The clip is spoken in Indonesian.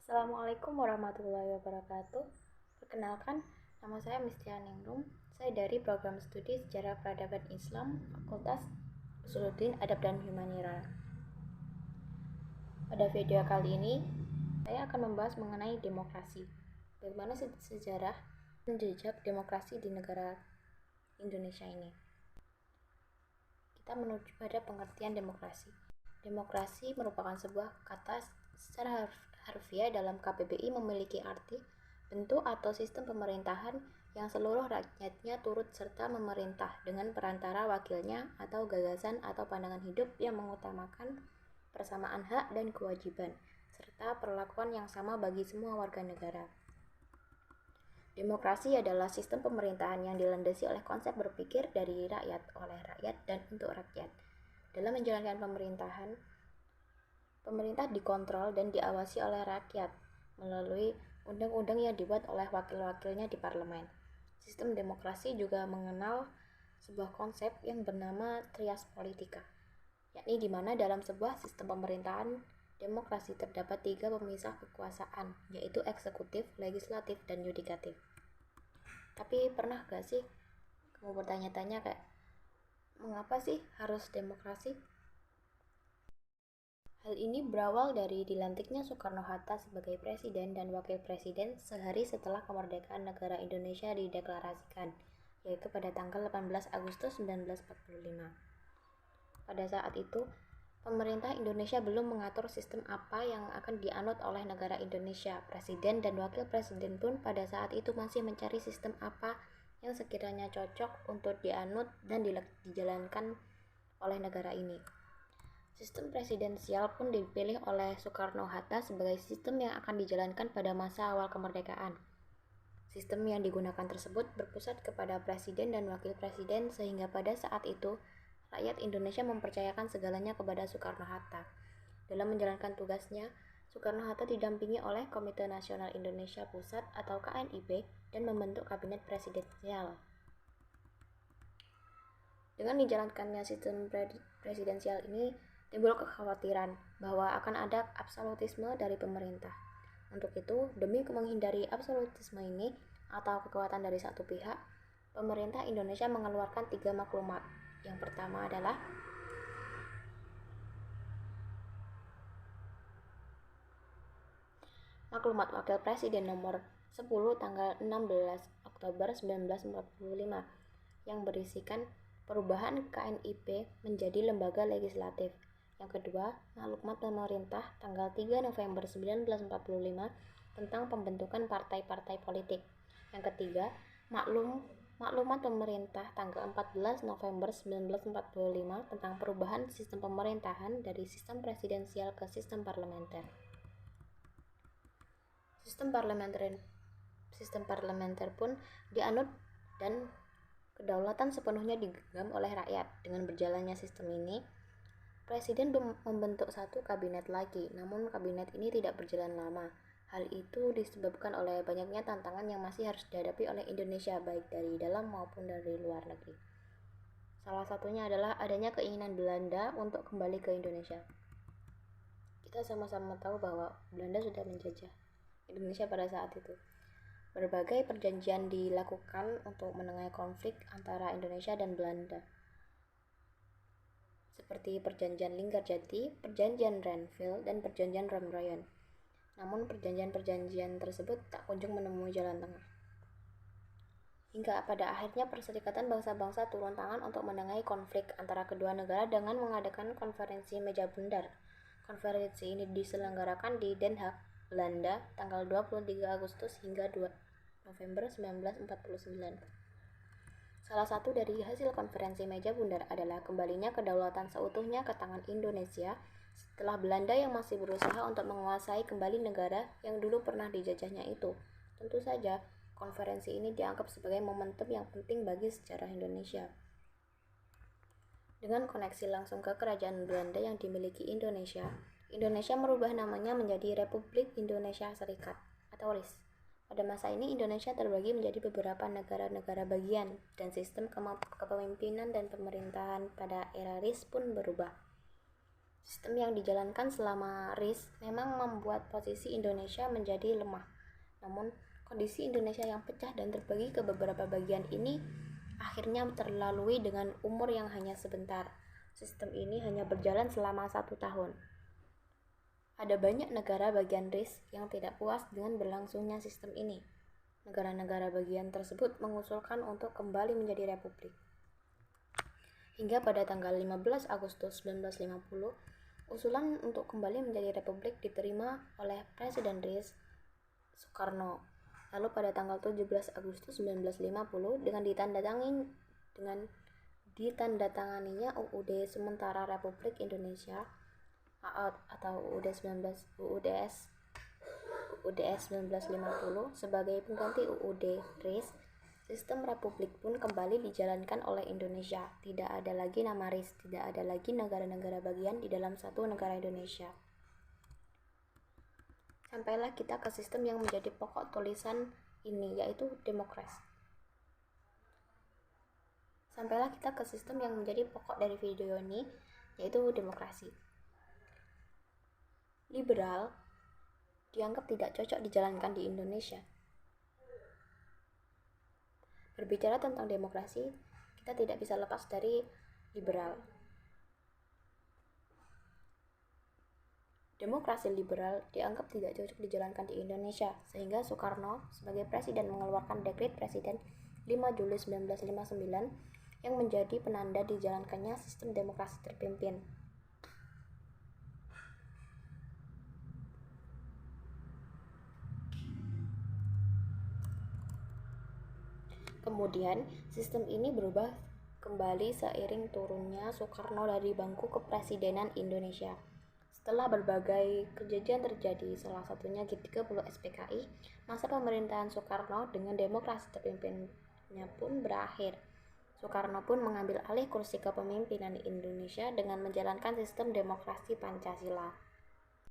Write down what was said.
Assalamualaikum warahmatullahi wabarakatuh. Perkenalkan, nama saya Mistian Ningrum. Saya dari program studi Sejarah Peradaban Islam, Fakultas Usuluddin Adab dan Humanira. Pada video kali ini, saya akan membahas mengenai demokrasi. Bagaimana sejarah dan jejak demokrasi di negara Indonesia ini. Kita menuju pada pengertian demokrasi. Demokrasi merupakan sebuah kata secara harfiah dalam KBBI memiliki arti, bentuk atau sistem pemerintahan yang seluruh rakyatnya turut serta memerintah dengan perantara wakilnya atau gagasan atau pandangan hidup yang mengutamakan persamaan hak dan kewajiban, serta perlakuan yang sama bagi semua warga negara. Demokrasi adalah sistem pemerintahan yang dilandasi oleh konsep berpikir dari rakyat, oleh rakyat, dan untuk rakyat. Dalam menjalankan pemerintahan, pemerintah dikontrol dan diawasi oleh rakyat melalui undang-undang yang dibuat oleh wakil-wakilnya di parlemen. Sistem demokrasi juga mengenal sebuah konsep yang bernama trias politika, yakni di mana dalam sebuah sistem pemerintahan demokrasi terdapat 3 pemisah kekuasaan, yaitu eksekutif, legislatif, dan yudikatif. Tapi pernah gak sih kamu bertanya-tanya kayak, mengapa sih harus demokrasi? Hal ini berawal dari dilantiknya Soekarno-Hatta sebagai presiden dan wakil presiden sehari setelah kemerdekaan negara Indonesia dideklarasikan, yaitu pada tanggal 18 Agustus 1945. Pada saat itu, pemerintah Indonesia belum mengatur sistem apa yang akan dianut oleh negara Indonesia. Presiden dan wakil presiden pun pada saat itu masih mencari sistem apa yang sekiranya cocok untuk dianut dan dijalankan oleh negara ini. Sistem presidensial pun dipilih oleh Soekarno-Hatta sebagai sistem yang akan dijalankan pada masa awal kemerdekaan. Sistem yang digunakan tersebut berpusat kepada presiden dan wakil presiden sehingga pada saat itu rakyat Indonesia mempercayakan segalanya kepada Soekarno-Hatta. Dalam menjalankan tugasnya, Soekarno-Hatta didampingi oleh Komite Nasional Indonesia Pusat atau KNIP dan membentuk kabinet presidensial. Dengan dijalankannya sistem presidensial ini, timbul kekhawatiran bahwa akan ada absolutisme dari pemerintah. Untuk itu, demi menghindari absolutisme ini atau kekuatan dari satu pihak, pemerintah Indonesia mengeluarkan 3 maklumat. Yang pertama adalah Maklumat Wakil Presiden nomor 10 tanggal 16 Oktober 1945 yang berisikan perubahan KNIP menjadi lembaga legislatif. Yang kedua, Maklumat Pemerintah tanggal 3 November 1945 tentang pembentukan partai-partai politik. Yang ketiga, Maklumat Pemerintah tanggal 14 November 1945 tentang perubahan sistem pemerintahan dari sistem presidensial ke sistem parlementer. Sistem parlementer pun dianut dan kedaulatan sepenuhnya digenggam oleh rakyat. Dengan berjalannya sistem ini, Presiden membentuk satu kabinet lagi, namun kabinet ini tidak berjalan lama. Hal itu disebabkan oleh banyaknya tantangan yang masih harus dihadapi oleh Indonesia, baik dari dalam maupun dari luar negeri. Salah satunya adalah adanya keinginan Belanda untuk kembali ke Indonesia. Kita sama-sama tahu bahwa Belanda sudah menjajah Indonesia pada saat itu. Berbagai perjanjian dilakukan untuk menengahi konflik antara Indonesia dan Belanda, seperti Perjanjian Linggarjati, Perjanjian Renville, dan Perjanjian Romroyen. Namun perjanjian-perjanjian tersebut tak kunjung menemui jalan tengah. Hingga pada akhirnya Perserikatan Bangsa-Bangsa turun tangan untuk menengahi konflik antara kedua negara dengan mengadakan konferensi meja bundar. Konferensi ini diselenggarakan di Den Haag, Belanda, tanggal 23 Agustus hingga 2 November 1949. Salah satu dari hasil konferensi meja bundar adalah kembalinya kedaulatan seutuhnya ke tangan Indonesia setelah Belanda yang masih berusaha untuk menguasai kembali negara yang dulu pernah dijajahnya itu. Tentu saja, konferensi ini dianggap sebagai momentum yang penting bagi sejarah Indonesia. Dengan koneksi langsung ke kerajaan Belanda yang dimiliki Indonesia, Indonesia merubah namanya menjadi Republik Indonesia Serikat atau RIS. Pada masa ini Indonesia terbagi menjadi beberapa negara-negara bagian dan sistem kepemimpinan dan pemerintahan pada era RIS pun berubah. Sistem yang dijalankan selama RIS memang membuat posisi Indonesia menjadi lemah. Namun, kondisi Indonesia yang pecah dan terbagi ke beberapa bagian ini akhirnya terlalui dengan umur yang hanya sebentar. Sistem ini hanya berjalan selama 1 tahun. Ada banyak negara bagian RIS yang tidak puas dengan berlangsungnya sistem ini. Negara-negara bagian tersebut mengusulkan untuk kembali menjadi republik. Hingga pada tanggal 15 Agustus 1950, usulan untuk kembali menjadi republik diterima oleh Presiden RIS Soekarno. Lalu pada tanggal 17 Agustus 1950 dengan ditandatanganinya UUD Sementara Republik Indonesia atau UUDS 1950 sebagai pengganti UUD RIS. Sistem republik pun kembali dijalankan oleh Indonesia. Tidak ada lagi nama RIS, tidak ada lagi negara-negara bagian di dalam satu negara Indonesia. Sampailah kita ke sistem yang menjadi pokok tulisan ini, yaitu demokrasi. Sampailah kita ke sistem yang menjadi pokok dari video ini, yaitu demokrasi. Liberal dianggap tidak cocok dijalankan di Indonesia. Berbicara tentang demokrasi, kita tidak bisa lepas dari liberal. Demokrasi liberal dianggap tidak cocok dijalankan di Indonesia, sehingga Soekarno sebagai presiden mengeluarkan dekret presiden 5 Juli 1959 yang menjadi penanda dijalankannya sistem demokrasi terpimpin. Kemudian, sistem ini berubah kembali seiring turunnya Soekarno dari bangku kepresidenan Indonesia. Setelah berbagai kejadian terjadi, salah satunya G30 SPKI, masa pemerintahan Soekarno dengan demokrasi terpimpinnya pun berakhir. Soekarno pun mengambil alih kursi kepemimpinan Indonesia dengan menjalankan sistem demokrasi Pancasila.